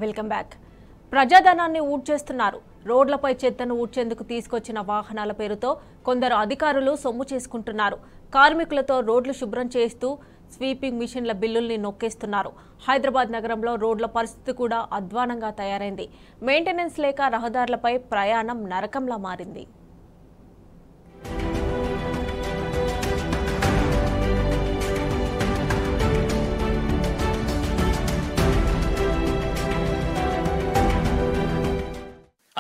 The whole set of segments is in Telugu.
Welcome back. ప్రజాధనాన్ని ఊడ్చేస్తున్నారు. రోడ్లపై చెత్తను ఊడ్చేందుకు తీసుకొచ్చిన వాహనాల పేరుతో కొందరు అధికారులు సొమ్ము చేసుకుంటున్నారు. కార్మికులతో రోడ్లు శుభ్రం చేస్తూ స్వీపింగ్ మిషన్ల బిల్లుల్ని నొక్కేస్తున్నారు. హైదరాబాద్ నగరంలో రోడ్ల పరిస్థితి కూడా అధ్వానంగా తయారైంది. మెయింటెనెన్స్ లేక రహదారులపై ప్రయాణం నరకంలా మారింది.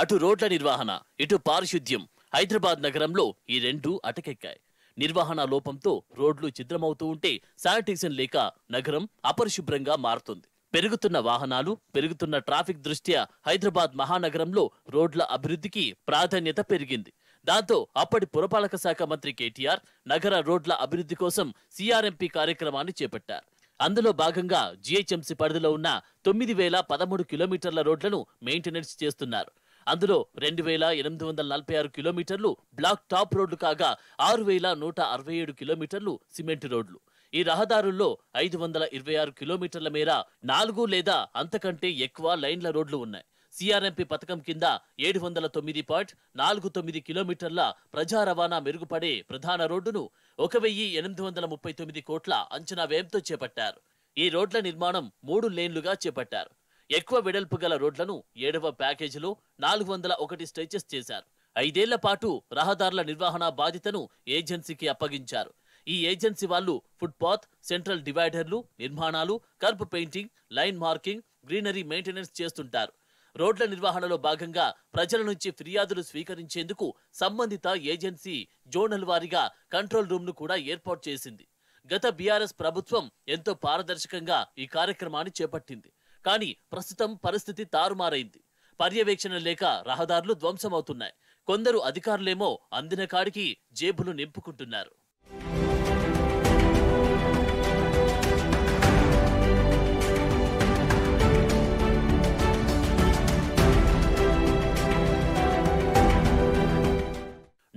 అటు రోడ్ల నిర్వహణ, ఇటు పారిశుద్ధ్యం. హైదరాబాద్ నగరంలో ఈ రెండు అటకెక్కాయి. నిర్వహణ లోపంతో రోడ్లు ఛిద్రమవుతూ ఉంటే శానిటేషన్ లేక నగరం అపరిశుభ్రంగా మారుతుంది. పెరుగుతున్న వాహనాలు, పెరుగుతున్న ట్రాఫిక్ దృష్ట్యా హైదరాబాద్ మహానగరంలో రోడ్ల అభివృద్ధికి ప్రాధాన్యత పెరిగింది. దాంతో అప్పటి పురపాలక శాఖ మంత్రి కేటీఆర్ నగర రోడ్ల అభివృద్ధి కోసం సిఆర్ఎంపీ కార్యక్రమాన్ని చేపట్టారు. అందులో భాగంగా జీహెచ్ఎంసీ పరిధిలో ఉన్న 9,013 కిలోమీటర్ల రోడ్లను మెయింటెనెన్స్ చేస్తున్నారు. అందులో 2,846 కిలోమీటర్లు బ్లాక్ టాప్ రోడ్లు కాగా 6,167 కిలోమీటర్లు సిమెంట్ రోడ్లు. ఈ రహదారుల్లో 526 కిలోమీటర్ల మేర 4 లేదా అంతకంటే ఎక్కువ లైన్ల రోడ్లు ఉన్నాయి. సిఆర్ఎంపీ పథకం కింద 709.49 కిలోమీటర్ల ప్రజా రవాణా మెరుగుపడే ప్రధాన రోడ్డును 1,839 కోట్ల అంచనా వ్యయంతో చేపట్టారు. ఈ రోడ్ల నిర్మాణం 3 లేన్లుగా చేపట్టారు. ఎక్కువ వెడల్పు గల రోడ్లను 7వ ప్యాకేజీలో 401 స్ట్రెచెస్ చేశారు. 5 ఏళ్ల పాటు రహదారుల నిర్వహణ బాధ్యతను ఏజెన్సీకి అప్పగించారు. ఈ ఏజెన్సీ వాళ్ళు ఫుట్పాత్, సెంట్రల్ డివైడర్లు నిర్మాణాలు, curb painting, line marking, greenery maintenance చేస్తుంటారు. రోడ్ల నిర్వహణలో భాగంగా ప్రజల నుంచి ఫిర్యాదులు స్వీకరించేందుకు సంబంధిత ఏజెన్సీ జోనల్ వారీగా కంట్రోల్ రూమ్ ను కూడా ఏర్పాటు చేసింది. గత బీఆర్ఎస్ ప్రభుత్వం ఎంతో పారదర్శకంగా ఈ కార్యక్రమాన్ని చేపట్టింది. కానీ ప్రస్తుతం పరిస్థితి తారుమారైంది. పర్యవేక్షణ లేక రహదారులు ధ్వంసమవుతున్నాయి. కొందరు అధికారులేమో అందిన కాడికి జేబులు నింపుకుంటున్నారు.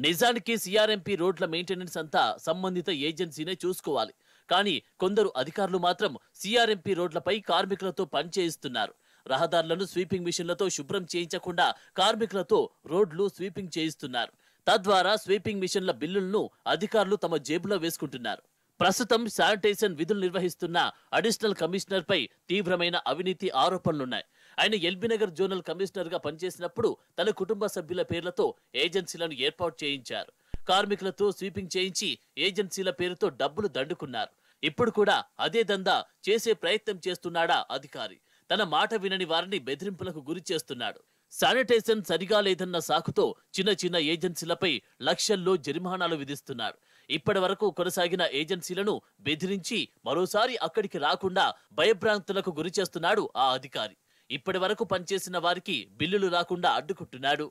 నిజానికి సిఆర్ఎంపీ రోడ్ల మెయింటెనెన్స్ అంతా సంబంధిత ఏజెన్సీనే చూసుకోవాలి. కానీ కొందరు అధికారులు మాత్రం సిఆర్ఎంపీ రోడ్లపై కార్మికులతో పనిచేయిస్తున్నారు. రహదారులను స్వీపింగ్ మిషన్లతో శుభ్రం చేయించకుండా కార్మికులతో రోడ్లు స్వీపింగ్ చేయిస్తున్నారు. తద్వారా స్వీపింగ్ మిషన్ల బిల్లులను అధికారులు తమ జేబులో వేసుకుంటున్నారు. ప్రస్తుతం శానిటేషన్ విధులు నిర్వహిస్తున్న అడిషనల్ కమిషనర్ పై తీవ్రమైన అవినీతి ఆరోపణలున్నాయి. ఆయన ఎల్బీనగర్ జోనల్ కమిషనర్ గా పనిచేసినప్పుడు తన కుటుంబ సభ్యుల పేర్లతో ఏజెన్సీలను ఏర్పాటు చేయించారు. కార్మికులతో స్వీపింగ్ చేయించి ఏజెన్సీల పేరుతో డబ్బులు దండుకున్నారు. ఇప్పుడు కూడా అదే దందా చేసే ప్రయత్నం చేస్తున్నాడా అధికారి? తన మాట వినని వారిని బెదిరింపులకు గురి చేస్తున్నాడు. శానిటేషన్ సరిగా లేదన్న సాకుతో చిన్న చిన్న ఏజెన్సీలపై లక్షల్లో జరిమానాలు విధిస్తున్నాడు. ఇప్పటి వరకు కొనసాగిన ఏజెన్సీలను బెదిరించి మరోసారి అక్కడికి రాకుండా భయభ్రాంతులకు గురి చేస్తున్నాడు ఆ అధికారి. ఇప్పటి వరకు పనిచేసిన వారికి బిల్లులు రాకుండా అడ్డుకుంటున్నాడు.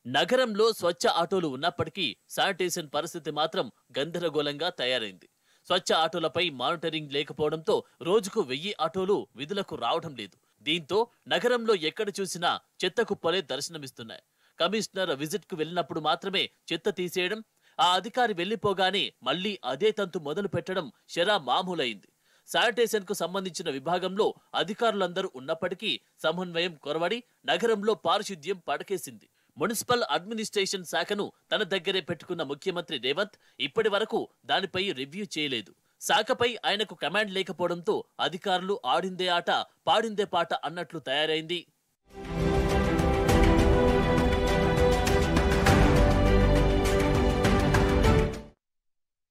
నగరంలో స్వచ్ఛ ఆటోలు ఉన్నప్పటికీ శానిటేషన్ పరిస్థితి మాత్రం గందరగోళంగా తయారైంది. స్వచ్ఛ ఆటోలపై మానిటరింగ్ లేకపోవడంతో రోజుకు 1000 ఆటోలు విధులకు రావడం లేదు. దీంతో నగరంలో ఎక్కడ చూసినా చెత్త కుప్పలే దర్శనమిస్తున్నాయి. కమిషనర్ విజిట్ కు వెళ్ళినప్పుడు మాత్రమే చెత్త తీసేయడం, ఆ అధికారి వెళ్లిపోగానే మళ్లీ అదే తంతు మొదలు పెట్టడం షరా మామూలైంది. శానిటేషన్ కు సంబంధించిన విభాగంలో అధికారులందరూ ఉన్నప్పటికీ సమన్వయం కొరవడి నగరంలో పారిశుద్ధ్యం పడకేసింది. మున్సిపల్ అడ్మినిస్ట్రేషన్ శాఖను తన దగ్గరే పెట్టుకున్న ముఖ్యమంత్రి రేవంత్ ఇప్పటి వరకు దానిపై రివ్యూ చేయలేదు. శాఖపై ఆయనకు కమాండ్ లేకపోవడంతో అధికారులు ఆడిందే ఆట పాడిందే పాట అన్నట్లు తయారైంది.